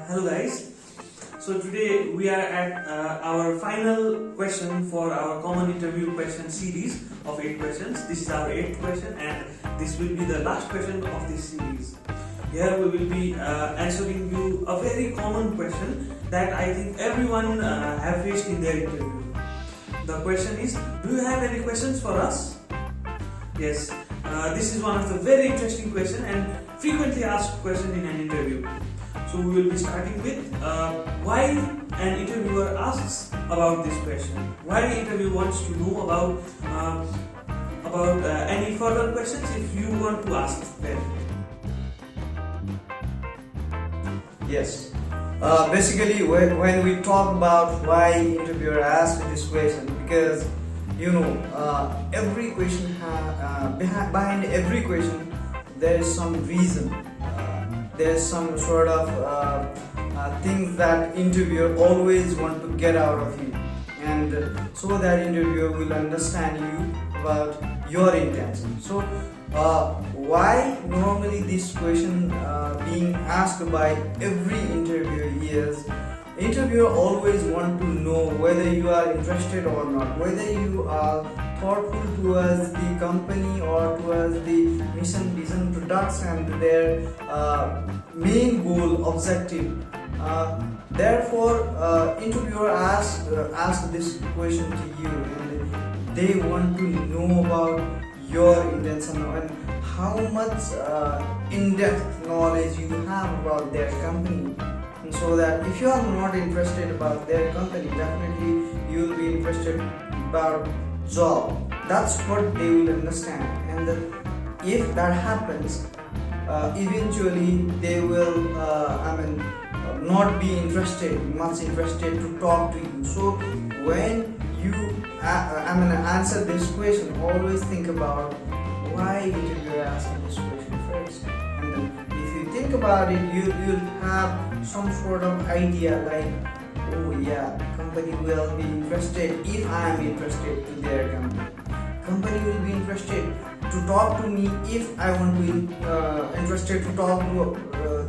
Hello guys. So today we are at our final question for our common interview question series of 8 questions. This is our 8th question and this will be the last question of this series. Here we will be answering you a very common question that I think everyone have faced in their interview. The question is, do you have any questions for us? Yes, this is one of the very interesting question and frequently asked question in an interview. So we will be starting with why an interviewer asks about this question. Why the interviewer wants to know about any further questions if you want to ask them. Yes. Basically, when we talk about why interviewer asked this question, because every question behind every question there is some reason. There's some sort of things that interviewer always want to get out of you, and so that interviewer will understand you about your intention. So why normally this question being asked by every interviewer is, interviewer always want to know whether you are interested or not, whether you are thoughtful towards the company or towards the mission, vision, products and their main goal, objective. Therefore, interviewer ask this question to you, and they want to know about your intention and how much in-depth knowledge you have about their company. And so that if you are not interested about their company, definitely you will be interested about job. That's what they will understand, and if that happens, eventually they will not be much interested to talk to you. So when you answer this question, always think about why interviewer asking this question first, and then if you think about it, you'll have some sort of idea like, oh yeah, company will be interested if I am interested to their company. Company will be interested to talk to me if I want to interested to talk to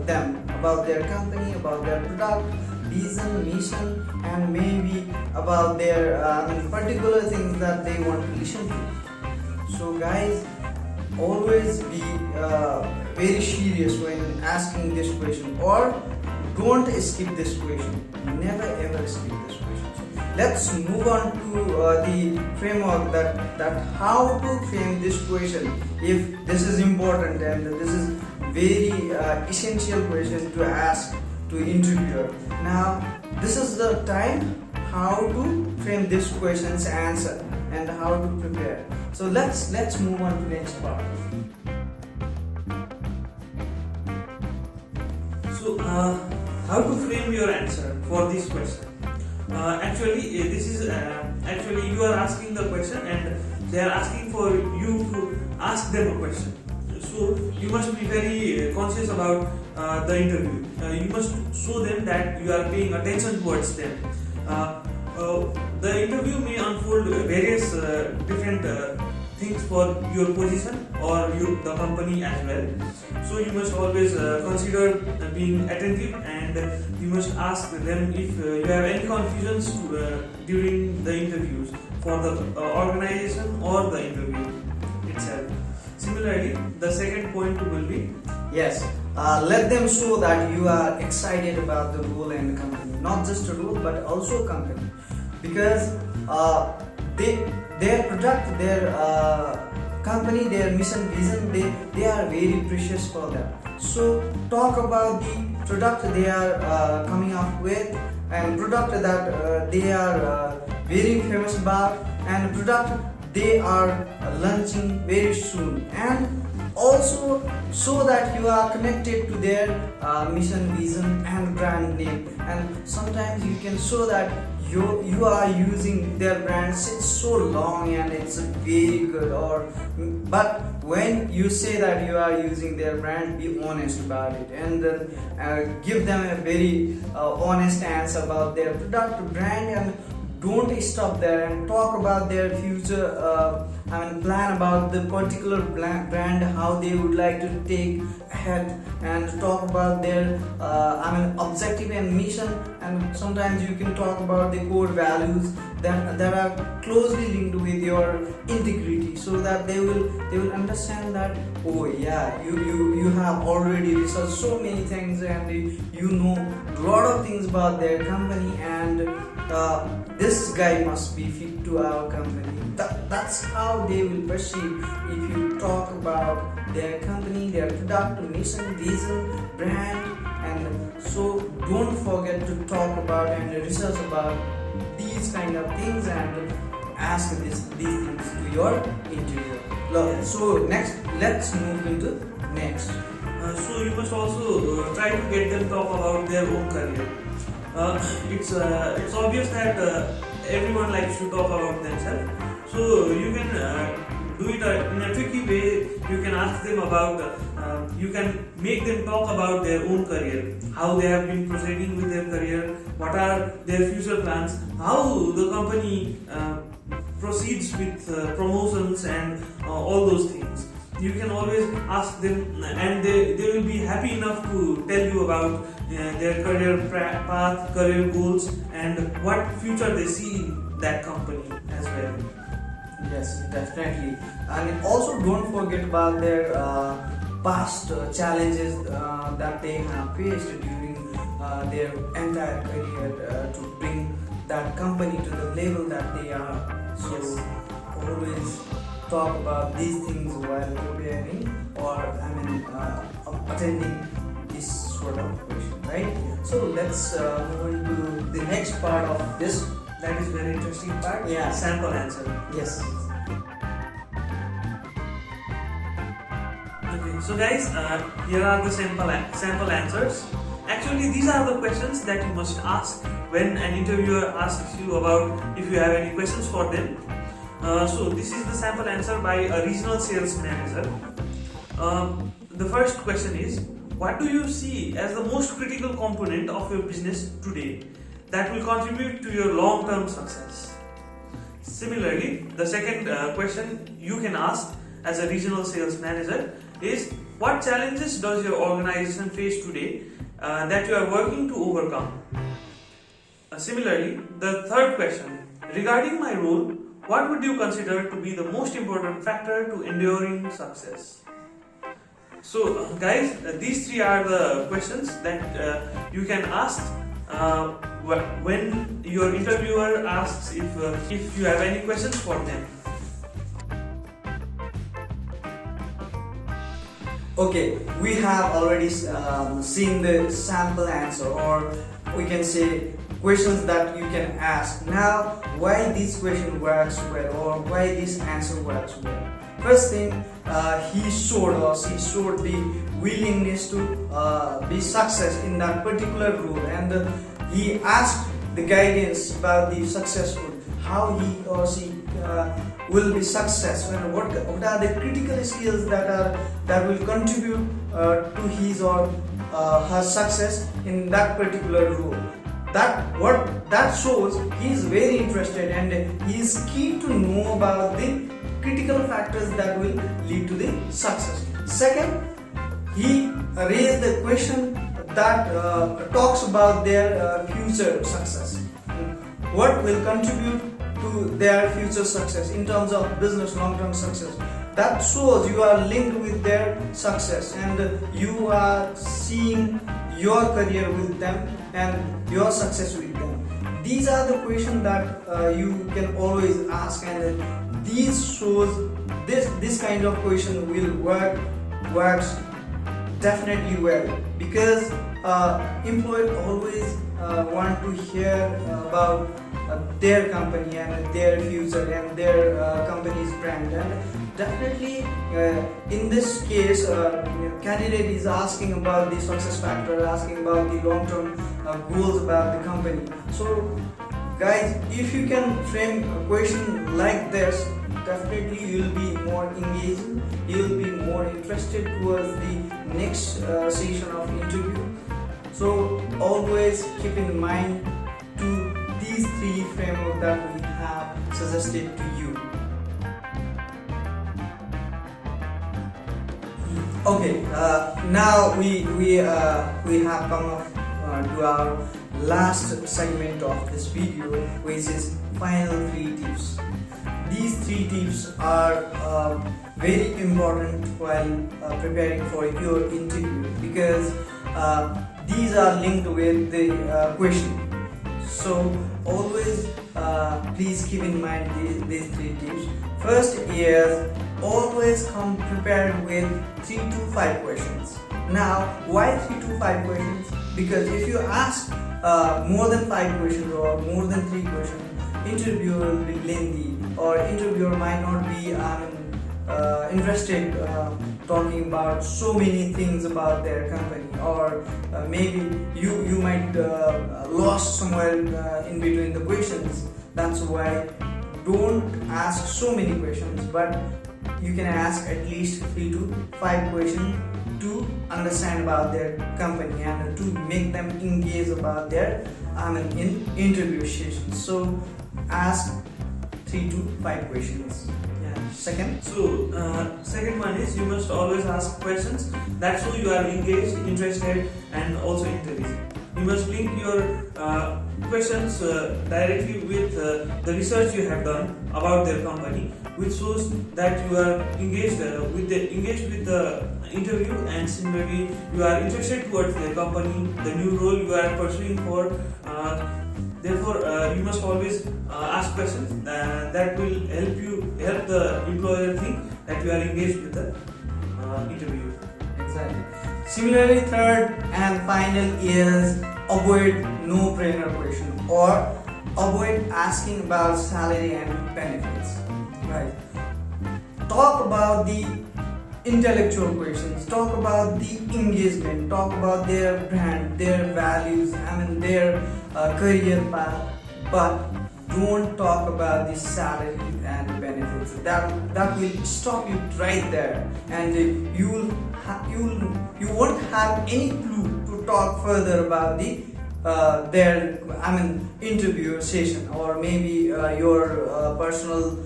them about their company, about their product, vision, mission, and maybe about their particular things that they want to listen to. So guys, always be very serious when asking this question, or don't skip this question. Never ever skip this question. Let's move on to the framework that how to frame this question, if this is important and this is very essential question to ask to interviewer. Now this is the time how to frame this question's answer and how to prepare. So let's move on to next part. So how to frame your answer for this question? Actually you are asking the question and they are asking for you to ask them a question. So you must be very conscious about the interview. You must show them that you are paying attention towards them. The interview may unfold various different things for your position or the company as well. So you must always consider being attentive, and you must ask them if you have any confusions during the interviews for the organization or the interview itself. Similarly, the second point will be, yes, let them show that you are excited about the role and the company, not just a role but also company, because their product, their company, their mission, vision, they are very precious for them. So talk about the product they are coming up with, and product that they are very famous about, and product they are launching very soon, and also so that you are connected to their mission, vision and brand name. And sometimes you can show that you are using their brand since so long and it's very good, but when you say that you are using their brand, be honest about it, and then give them a very honest answer about their product, brand, and don't stop there and talk about their future plan about the particular brand, how they would like to take ahead, and talk about their objective and mission. And sometimes you can talk about the core values that are closely linked with your integrity, so that they will understand that, oh yeah, you have already researched so many things, and you know a lot of things about their company, and this guy must be fit to our company. That's how they will perceive if you talk about their company, their product, mission, vision, brand. And so don't forget to talk about and research about these kind of things, and ask these things to your interviewer. So next, let's move into next. So you must also try to get them talk about their own career. It's obvious that everyone likes to talk about themselves. So you can do it in a tricky way. You can ask them about. You can make them talk about their own career, how they have been proceeding with their career, what are their future plans, how the company proceeds with promotions, and all those things. You can always ask them, and they will be happy enough to tell you about their career path, career goals, and what future they see in that company as well. Yes, definitely. And also don't forget about their past challenges that they have faced during their entire career to bring that company to the level that they are. So Yes. always talk about these things while preparing or attending this sort of question, right? So let's move into the next part of this. That is very interesting part. Yeah. Sample answer. Yes. Okay, so guys, here are the sample answers. Actually, these are the questions that you must ask when an interviewer asks you about if you have any questions for them. So this is the sample answer by a regional sales manager. The first question is, what do you see as the most critical component of your business today that will contribute to your long-term success? Similarly, the second question you can ask as a regional sales manager is, what challenges does your organization face today that you are working to overcome? Similarly, the third question, regarding my role, what would you consider to be the most important factor to enduring success? So guys, these three are the questions that you can ask when your interviewer asks if you have any questions for them. Okay, we have already seen the sample answer, or we can say questions that you can ask. Now, why this question works well, or why this answer works well? First thing, he showed the willingness to be success in that particular role, and he asked the guidance about the successful, how he or she will be successful, and what are the critical skills that will contribute to his or her success in that particular role. That shows he is very interested, and he is keen to know about the critical factors that will lead to the success. Second, he raised the question that talks about their future success. What will contribute to their future success in terms of business long-term success? That shows you are linked with their success, and you are seeing your career with them and your success with them. These are the questions that you can always ask, and these shows this kind of question will works definitely well, because employees always want to hear about their company and their future and their company's brand. And definitely in this case, candidate is asking about the success factor, asking about the long-term goals about the company. So guys, if you can frame a question like this, definitely you will be more engaging, you will be more interested towards the next session of interview. So always keep in mind to these three framework that we have suggested to you. Okay, now we have come up to our last segment of this video, which is final 3 tips. These 3 tips are very important while preparing for your interview, because these are linked with the question. So always please keep in mind these 3 tips. First is always come prepared with 3 to 5 questions. Now, why 3 to 5 questions? Because if you ask more than 5 questions or more than 3 questions, interviewer will be lengthy, or interviewer might not be interested talking about so many things about their company, or maybe you might lost somewhere in between the questions. That's why don't ask so many questions, but you can ask at least 3 to 5 questions to understand about their company and to make them engage about their in interview session. So ask 3 to 5 questions. Second? So, second one is you must always ask questions that show you are engaged, interested, and also intelligent. You must link your questions directly with the research you have done about their company, which shows that you are engaged with the interview, and similarly you are interested towards their company, the new role you are pursuing for. Therefore, you must always ask questions that will help the employer think that you are engaged with the interview. Exactly. Similarly, third and final is avoid no-brainer question, or avoid asking about salary and benefits. Right. Talk about the intellectual questions, talk about the engagement, talk about their brand, their values, their career path, but don't talk about the salary and benefits. That will stop you right there, and you won't have any clue to talk further about the their interview session, or maybe your personal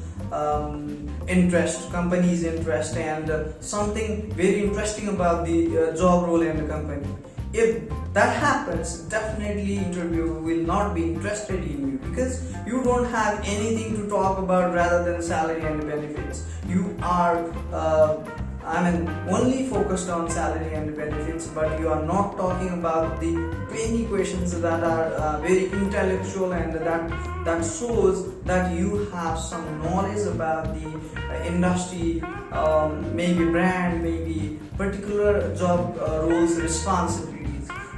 interest, company's interest, and something very interesting about the job role and the company. If that happens, definitely interviewer will not be interested in you, because you don't have anything to talk about rather than salary and benefits. You are only focused on salary and benefits, but you are not talking about the many questions that are very intellectual, and that shows that you have some knowledge about the industry, maybe brand, maybe particular job roles, responsibilities.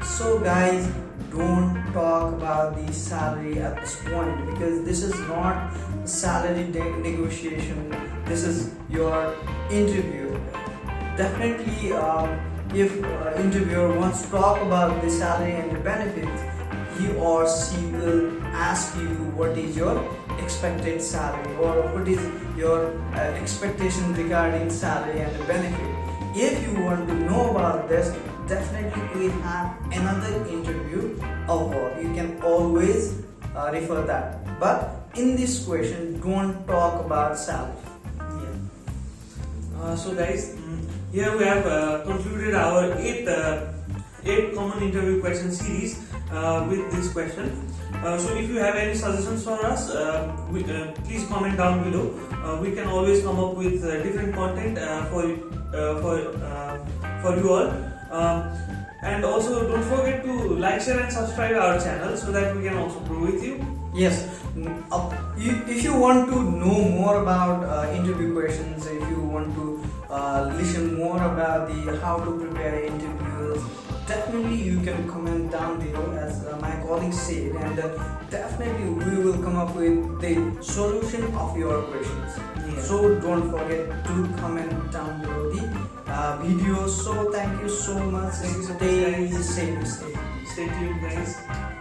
So guys, don't talk about the salary at this point, because this is not salary negotiation. This is your interview. Definitely, if interviewer wants to talk about the salary and the benefits, he or she will ask you what is your expected salary, or what is your expectation regarding salary and the benefit. If you want to know about this, definitely we have another interview over. You can always refer that. But in this question, don't talk about salary. So guys, here we have concluded our 8 common interview question series with this question. So if you have any suggestions for us, please comment down below. We can always come up with different content for you all. And also don't forget to like, share and subscribe our channel, so that we can also grow with you. Yes, if you want to know more about interview questions, if you want to listen more about the how to prepare interviews, definitely you can comment down below, as my colleagues said, and definitely we will come up with the solution of your questions. So don't forget to comment down below the video. So thank you so much. Thank you so much, Stay guys. safe. Stay tuned, guys.